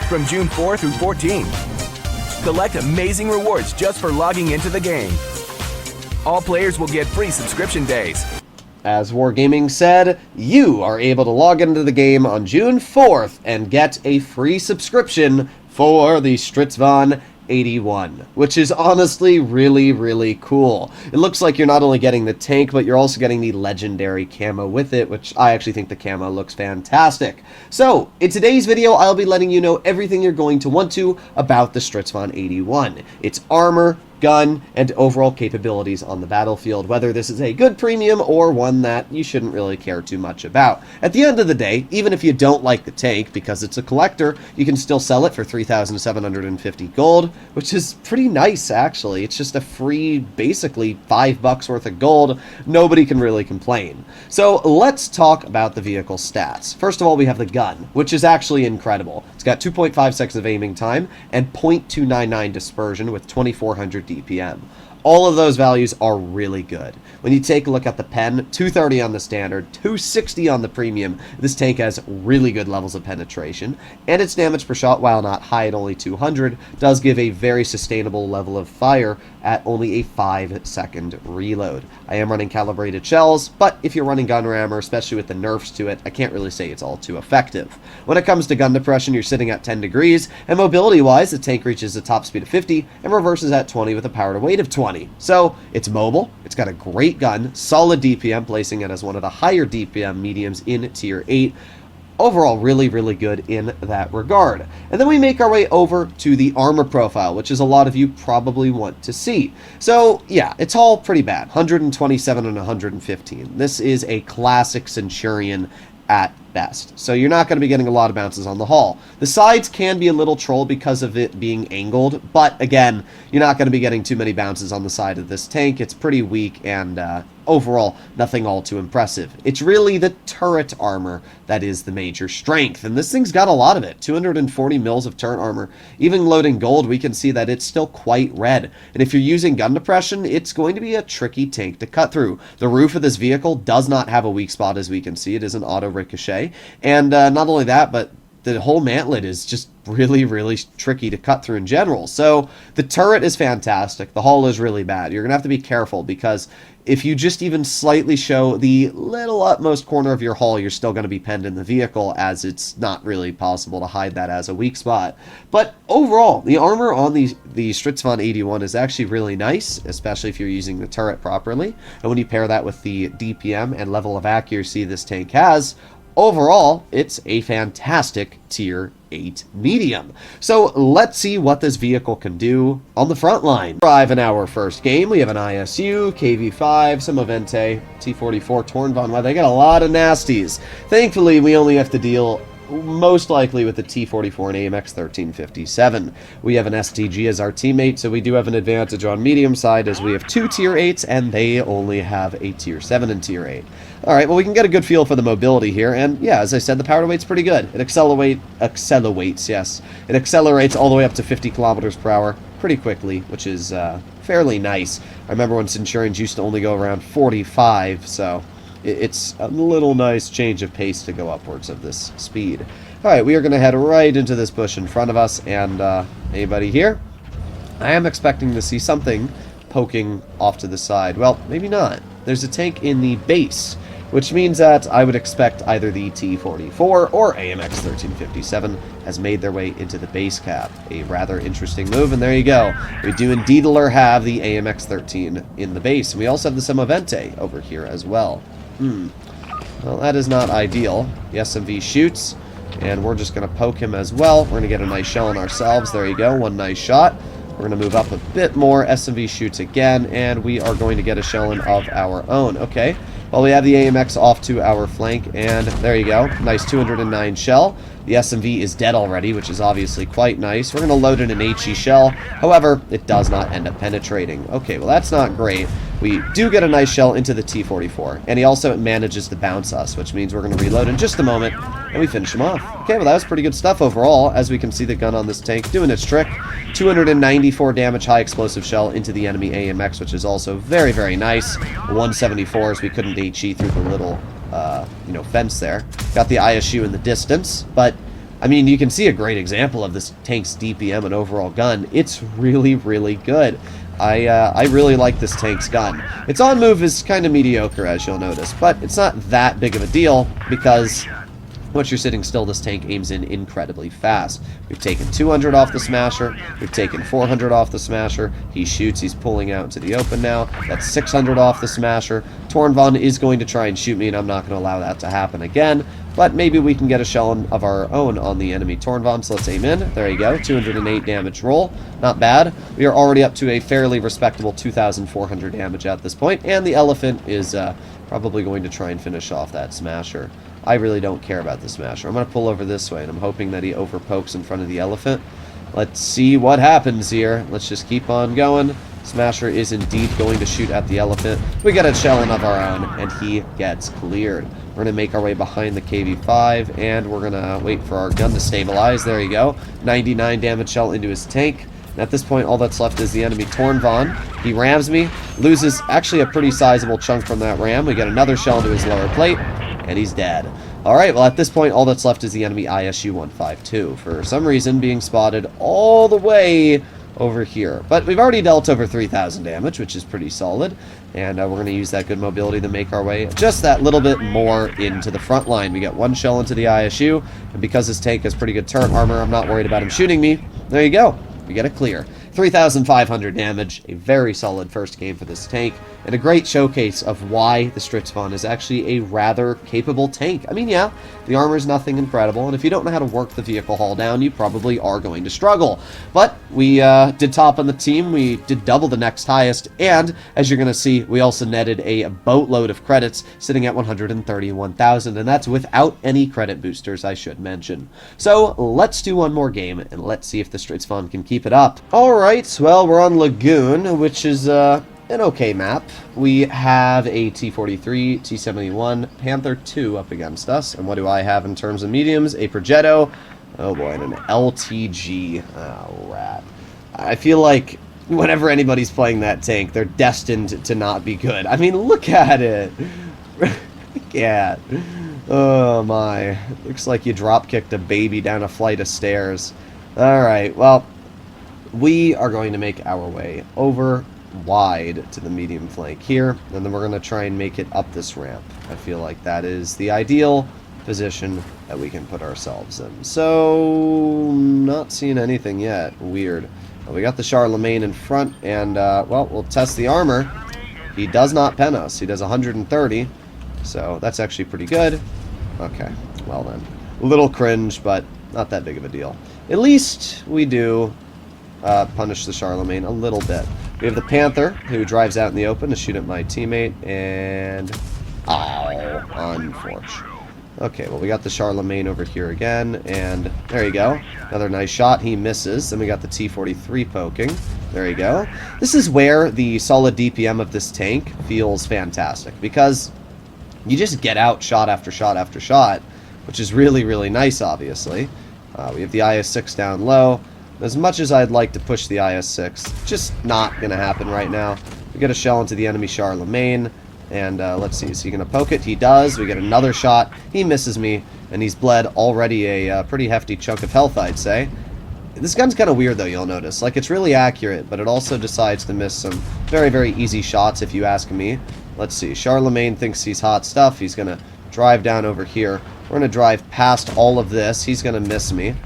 from June 4 through 14. Collect amazing rewards just for logging into the game. All players will get free subscription days. As Wargaming said, you are able to log into the game on June 4th and get a free subscription for the Strv 81, which is honestly really, really cool. It looks like you're not only getting the tank, but you're also getting the legendary camo with it, which I actually think the camo looks fantastic. So, in today's video, I'll be letting you know everything you're going to want to about the Strv 81. Its armor, gun, and overall capabilities on the battlefield, whether this is a good premium or one that you shouldn't really care too much about. At the end of the day, even if you don't like the tank, because it's a collector, you can still sell it for 3,750 gold, which is pretty nice, actually. It's just a free, basically, $5 worth of gold. Nobody can really complain. So let's talk about the vehicle stats. First of all, we have the gun, which is actually incredible. It's got 2.5 seconds of aiming time and 0.299 dispersion with 2,400 DPM. All of those values are really good. When you take a look at the pen, 230 on the standard, 260 on the premium, this tank has really good levels of penetration, and its damage per shot, while not high at only 200, does give a very sustainable level of fire at only a 5-second reload. I am running calibrated shells, but if you're running gun rammer, especially with the nerfs to it, I can't really say it's all too effective. When it comes to gun depression, you're sitting at 10 degrees, and mobility-wise, the tank reaches a top speed of 50 and reverses at 20 with a power to weight of 20. So, it's mobile, it's got a great gun, solid DPM, placing it as one of the higher DPM mediums in Tier 8. Overall, really, really good in that regard. And then we make our way over to the armor profile, which is a lot of you probably want to see. So, yeah, it's all pretty bad. 127 and 115. This is a classic Centurion at best. So you're not going to be getting a lot of bounces on the hull. The sides can be a little troll because of it being angled, but again, you're not going to be getting too many bounces on the side of this tank. It's pretty weak and overall nothing all too impressive. It's really the turret armor that is the major strength, and this thing's got a lot of it. 240 mils of turret armor. Even loading gold, we can see that it's still quite red, and if you're using gun depression, it's going to be a tricky tank to cut through. The roof of this vehicle does not have a weak spot, as we can see. It is an auto ricochet, and not only that, but the whole mantlet is just really, really tricky to cut through in general. So the turret is fantastic. The hull is really bad. You're going to have to be careful, because if you just even slightly show the little utmost corner of your hull, you're still going to be penned in the vehicle, as it's not really possible to hide that as a weak spot. But overall, the armor on the Strv 81 is actually really nice, especially if you're using the turret properly. And when you pair that with the DPM and level of accuracy this tank has, overall, it's a fantastic Tier 8 medium. So let's see what this vehicle can do on the front line. Arrive in our first game, we have an ISU, KV-5, some Avente, T-44, Tornvon. Wow, they got a lot of nasties. Thankfully, we only have to deal most likely with the T-44 and AMX 1357. We have an STG as our teammate, so we do have an advantage on medium side, as we have 2 Tier 8s and they only have a Tier 7 and Tier 8. Alright, well, we can get a good feel for the mobility here, and yeah, as I said, the power to weight's pretty good. It accelerates, yes. It accelerates all the way up to 50 kilometers per hour pretty quickly, which is fairly nice. I remember when Centurions used to only go around 45, so it's a little nice change of pace to go upwards of this speed. Alright, we are going to head right into this bush in front of us, and anybody here? I am expecting to see something poking off to the side. Well, maybe not. There's a tank in the base, which means that I would expect either the T-44 or AMX 1357 has made their way into the base cap. A rather interesting move, and there you go. We do indeed have the AMX 13 in the base, and we also have the Semovente over here as well. Well, that is not ideal. The SMV shoots, and we're just going to poke him as well. We're going to get a nice shell on ourselves. There you go, one nice shot. We're going to move up a bit more. SMV shoots again, and we are going to get a shell in of our own. Okay, well, we have the AMX off to our flank, and there you go. Nice 209 shell. The SMV is dead already, which is obviously quite nice. We're going to load in an HE shell. However, it does not end up penetrating. Okay, well, that's not great. We do get a nice shell into the T-44, and he also manages to bounce us, which means we're going to reload in just a moment, and we finish him off. Okay, well, that was pretty good stuff overall. As we can see, the gun on this tank doing its trick. 294 damage, high explosive shell into the enemy AMX, which is also very, very nice. 174, as we couldn't HE through the little fence there. Got the ISU in the distance, but I mean, you can see a great example of this tank's DPM and overall gun. It's really, really good. I really like this tank's gun. Its on-move is kind of mediocre, as you'll notice, but it's not that big of a deal because once you're sitting still, this tank aims in incredibly fast. We've taken 200 off the Smasher. We've taken 400 off the Smasher. He shoots. He's pulling out into the open now. That's 600 off the Smasher. Tornvon is going to try and shoot me, and I'm not going to allow that to happen again. But maybe we can get a shell of our own on the enemy Tornvon, so let's aim in. There you go. 208 damage roll. Not bad. We are already up to a fairly respectable 2,400 damage at this point, and the Elephant is probably going to try and finish off that Smasher. I really don't care about the Smasher. I'm going to pull over this way, and I'm hoping that he overpokes in front of the Elephant. Let's see what happens here. Let's just keep on going. Smasher is indeed going to shoot at the Elephant. We get a shell of our own, and he gets cleared. We're going to make our way behind the KV-5, and we're going to wait for our gun to stabilize. There you go. 99 damage shell into his tank. And at this point, all that's left is the enemy Tornvon. He rams me, loses actually a pretty sizable chunk from that ram. We get another shell into his lower plate, and he's dead. Alright, well at this point, all that's left is the enemy ISU-152. For some reason, being spotted all the way over here. But we've already dealt over 3,000 damage, which is pretty solid. And we're going to use that good mobility to make our way just that little bit more into the front line. We get one shell into the ISU, and because his tank has pretty good turret armor, I'm not worried about him shooting me. There you go. We get a clear. 3,500 damage, a very solid first game for this tank, and a great showcase of why the Strv is actually a rather capable tank. I mean, yeah, the armor is nothing incredible, and if you don't know how to work the vehicle haul down, you probably are going to struggle. But we did top on the team, we did double the next highest, and as you're going to see, we also netted a boatload of credits, sitting at 131,000, and that's without any credit boosters, I should mention. So let's do one more game, and let's see if the Strv can keep it up. Alright, well, we're on Lagoon, which is an okay map. We have a T-43, T-71, Panther 2 up against us. And what do I have in terms of mediums? A Progetto, oh boy, and an LTG. Oh, rat. I feel like whenever anybody's playing that tank, they're destined to not be good. I mean, look at it. Yeah. Oh, my. Looks like you drop-kicked a baby down a flight of stairs. Alright, well, we are going to make our way over wide to the medium flank here, and then we're going to try and make it up this ramp. I feel like that is the ideal position that we can put ourselves in. So, not seeing anything yet. Weird. Well, we got the Charlemagne in front, and, well, we'll test the armor. He does not pen us. He does 130, so that's actually pretty good. Okay, well then. A little cringe, but not that big of a deal. At least we do punish the Charlemagne a little bit. We have the Panther, who drives out in the open to shoot at my teammate, and... oh, unfortunate. Okay, well, we got the Charlemagne over here again, and there you go. Another nice shot. He misses. Then we got the T-43 poking. There you go. This is where the solid DPM of this tank feels fantastic, because you just get out shot after shot after shot, which is really, really nice, obviously. We have the IS-6 down low. As much as I'd like to push the IS-6, just not going to happen right now. We get a shell into the enemy Charlemagne, and let's see, is he going to poke it? He does. We get another shot. He misses me, and he's bled already a pretty hefty chunk of health, I'd say. This gun's kind of weird, though, you'll notice. Like, it's really accurate, but it also decides to miss some very, very easy shots, if you ask me. Let's see, Charlemagne thinks he's hot stuff. He's going to drive down over here. We're going to drive past all of this. He's going to miss me,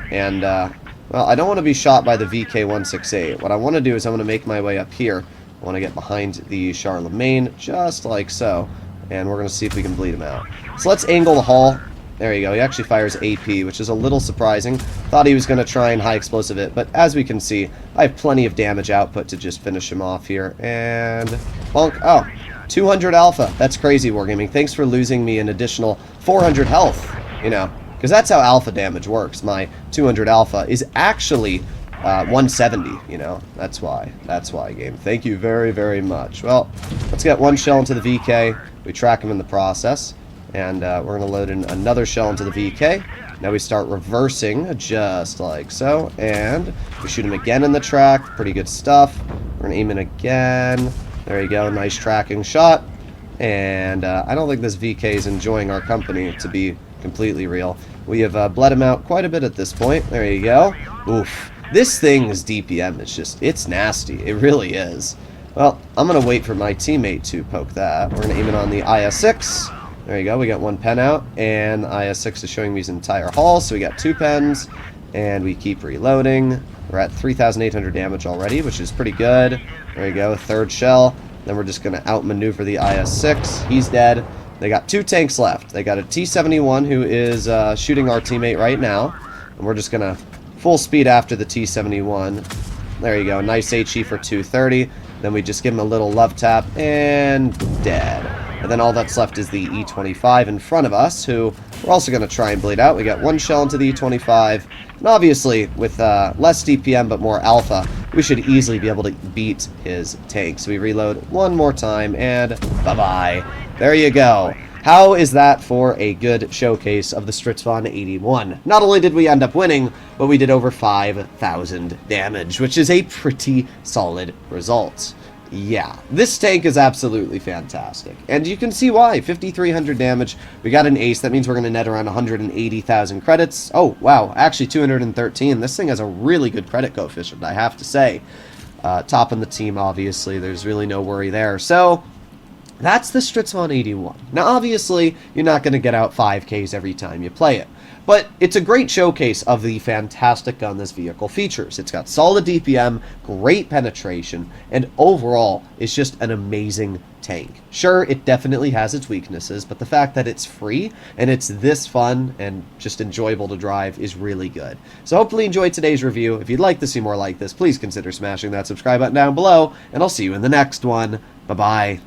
and... well, I don't want to be shot by the VK-168. What I want to do is I want to make my way up here. I want to get behind the Charlemagne, just like so. And we're going to see if we can bleed him out. So let's angle the hull. There you go. He actually fires AP, which is a little surprising. Thought he was going to try and high explosive it, but as we can see, I have plenty of damage output to just finish him off here. And... bonk. Oh, 200 alpha. That's crazy, Wargaming. Thanks for losing me an additional 400 health, you know. Because that's how alpha damage works. My 200 alpha is actually 170, you know. That's why. That's why, game. Thank you very, very much. Well, let's get one shell into the VK. We track him in the process. And we're going to load in another shell into the VK. Now we start reversing, just like so. And we shoot him again in the track. Pretty good stuff. We're going to aim in again. There you go. Nice tracking shot. And I don't think this VK is enjoying our company, to be completely real. We have bled him out quite a bit at this point. There you go. Oof. This thing's DPM is just, it's nasty. It really is. Well, I'm going to wait for my teammate to poke that. We're going to aim it on the IS-6. There you go. We got one pen out, and IS-6 is showing me his entire haul, so we got 2 pens, and we keep reloading. We're at 3,800 damage already, which is pretty good. There you go. 3rd shell. Then we're just going to outmaneuver the IS-6. He's dead. They got 2 tanks left. They got a T-71 who is shooting our teammate right now, and we're just going to full speed after the T-71. There you go. Nice HE for 230. Then we just give him a little love tap, and dead. And then all that's left is the E-25 in front of us, who we're also going to try and bleed out. We got 1 shell into the E-25. And obviously, with less DPM but more alpha, we should easily be able to beat his tank. So we reload one more time, and bye-bye. There you go. How is that for a good showcase of the Strv 81? Not only did we end up winning, but we did over 5,000 damage, which is a pretty solid result. Yeah, this tank is absolutely fantastic. And you can see why. 5,300 damage. We got an ace. That means we're going to net around 180,000 credits. Oh, wow. Actually, 213. This thing has a really good credit coefficient, I have to say. Top in the team, obviously. There's really no worry there. So that's the Strv 81. Now, obviously, you're not going to get out 5Ks every time you play it. But it's a great showcase of the fantastic gun this vehicle features. It's got solid DPM, great penetration, and overall, it's just an amazing tank. Sure, it definitely has its weaknesses, but the fact that it's free and it's this fun and just enjoyable to drive is really good. So hopefully you enjoyed today's review. If you'd like to see more like this, please consider smashing that subscribe button down below, and I'll see you in the next one. Bye-bye.